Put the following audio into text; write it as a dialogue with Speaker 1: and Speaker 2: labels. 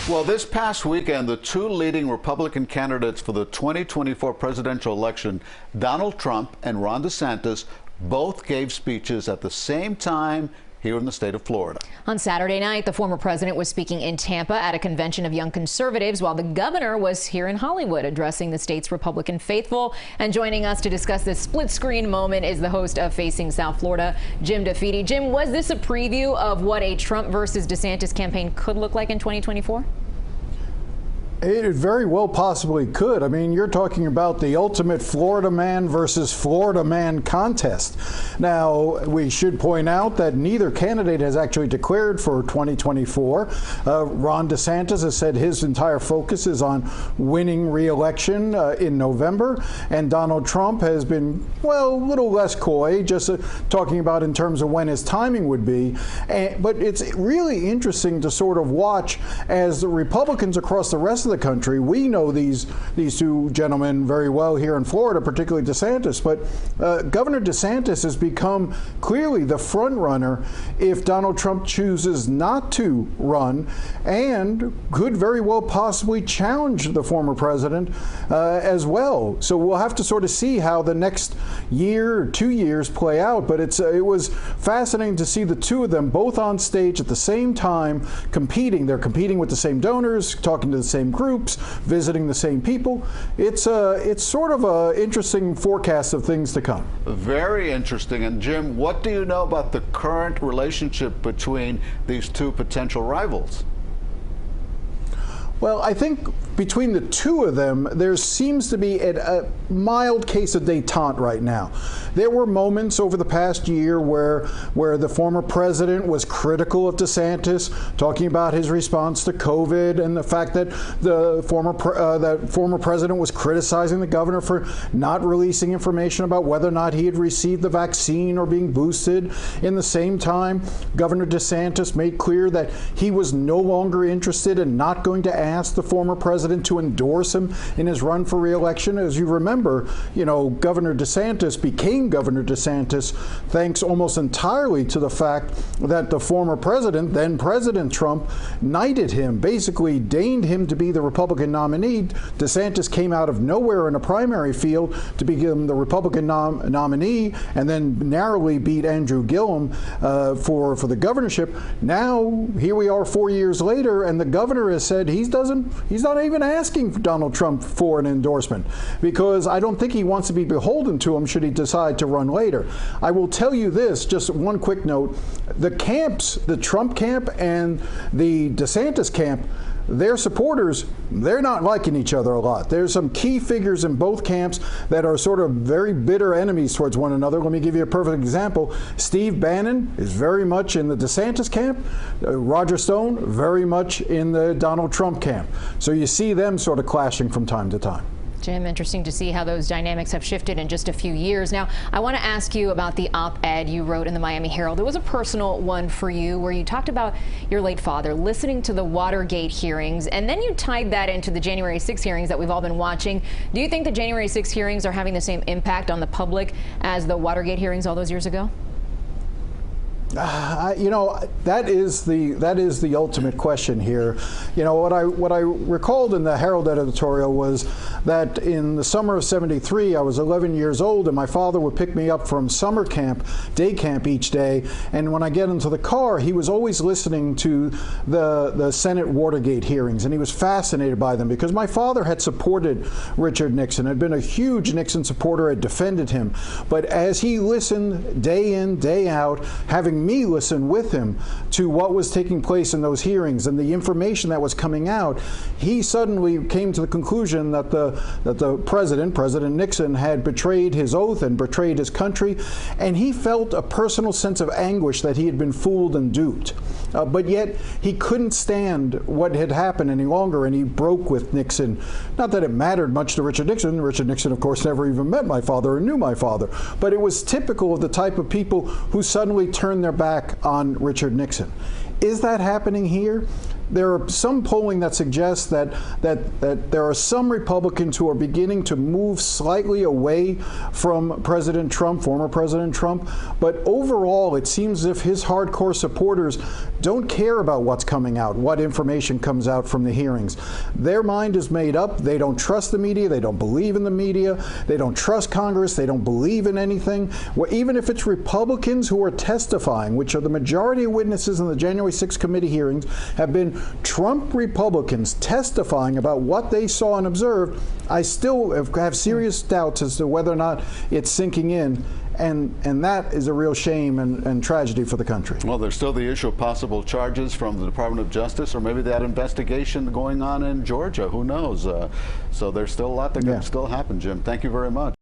Speaker 1: Well, this past weekend, the two leading Republican candidates for the 2024 presidential election, Donald Trump and Ron DeSantis, both gave speeches at the same time here in the state of Florida.
Speaker 2: On Saturday night, the former president was speaking in Tampa at a convention of young conservatives, while the governor was here in Hollywood addressing the state's Republican faithful. And joining us to discuss this split screen moment is the host of Facing South Florida, Jim DeFede. Jim, was this a preview of what a Trump versus DeSantis campaign could look like in 2024?
Speaker 3: It very well possibly could. I mean, you're talking about the ultimate Florida man versus Florida man contest. Now, we should point out that neither candidate has actually declared for 2024. Ron DeSantis has said his entire focus is on winning re-election in November, and Donald Trump has been, well, a little less coy, just talking about in terms of when his timing would be. But it's really interesting to sort of watch as the Republicans across the rest of the country. We know these two gentlemen very well here in Florida, particularly DeSantis, but Governor DeSantis has become clearly the front runner if Donald Trump chooses not to run, and could very well possibly challenge the former president as well. So we'll have to sort of see how the next year or 2 years play out, but it was fascinating to see the two of them both on stage at the same time competing. They're competing with the same donors, talking to the same groups, visiting the same people. It's sort of an interesting forecast of things to come.
Speaker 1: Very interesting. And Jim, what do you know about the current relationship between these two potential rivals?
Speaker 3: Well, I think between the two of them, there seems to be a mild case of détente right now. There were moments over the past year where the former president was critical of DeSantis, talking about his response to COVID and the fact that the former president was criticizing the governor for not releasing information about whether or not he had received the vaccine or being boosted. In the same time, Governor DeSantis made clear that he was no longer interested and not going to ask the former president to endorse him in his run for re-election. As you remember, Governor DeSantis became Governor DeSantis thanks almost entirely to the fact that the former president, then President Trump, knighted him, basically deigned him to be the Republican nominee. DeSantis came out of nowhere in a primary field to become the Republican nominee and then narrowly beat Andrew Gillum for the governorship. Now, here we are 4 years later, and the governor has said he's not even asking Donald Trump for an endorsement, because I don't think he wants to be beholden to him should he decide to run later. I will tell you this, just one quick note, the camps, the Trump camp and the DeSantis camp, their supporters, they're not liking each other a lot. There's some key figures in both camps that are sort of very bitter enemies towards one another. Let me give you a perfect example. Steve Bannon is very much in the DeSantis camp. Roger Stone, very much in the Donald Trump camp. So you see them sort of clashing from time to time.
Speaker 2: Jim, interesting to see how those dynamics have shifted in just a few years. Now, I want to ask you about the op-ed you wrote in the Miami Herald. It was a personal one for you, where you talked about your late father listening to the Watergate hearings, and then you tied that into the January 6 hearings that we've all been watching. Do you think the January 6 hearings are having the same impact on the public as the Watergate hearings all those years ago?
Speaker 3: That is the ultimate question here. What I recalled in the Herald editorial was that in the summer of '73, I was 11 years old, and my father would pick me up from summer camp, day camp each day. And when I get into the car, he was always listening to the Senate Watergate hearings, and he was fascinated by them because my father had supported Richard Nixon, had been a huge Nixon supporter, had defended him. But as he listened day in, day out, having me listen with him to what was taking place in those hearings and the information that was coming out, he suddenly came to the conclusion that the President Nixon, had betrayed his oath and betrayed his country, and he felt a personal sense of anguish that he had been fooled and duped. But yet he couldn't stand what had happened any longer, and he broke with Nixon. Not that it mattered much to Richard Nixon. Richard Nixon, of course, never even met my father or knew my father. But it was typical of the type of people who suddenly turned their back on Richard Nixon. Is that happening here? There are some polling that suggests that there are some Republicans who are beginning to move slightly away from President Trump, former President Trump, but overall it seems as if his hardcore supporters don't care about what's coming out, what information comes out from the hearings. Their mind is made up. They don't trust the media. They don't believe in the media. They don't trust Congress. They don't believe in anything. Well, even if it's Republicans who are testifying, which are the majority of witnesses in the January 6th committee hearings, have been Trump Republicans testifying about what they saw and observed, I still have serious doubts as to whether or not it's sinking in. And that is a real shame and tragedy for the country.
Speaker 1: Well, there's still the issue of possible charges from the Department of Justice, or maybe that investigation going on in Georgia. Who knows? So there's still a lot that can still happen, Jim. Thank you very much.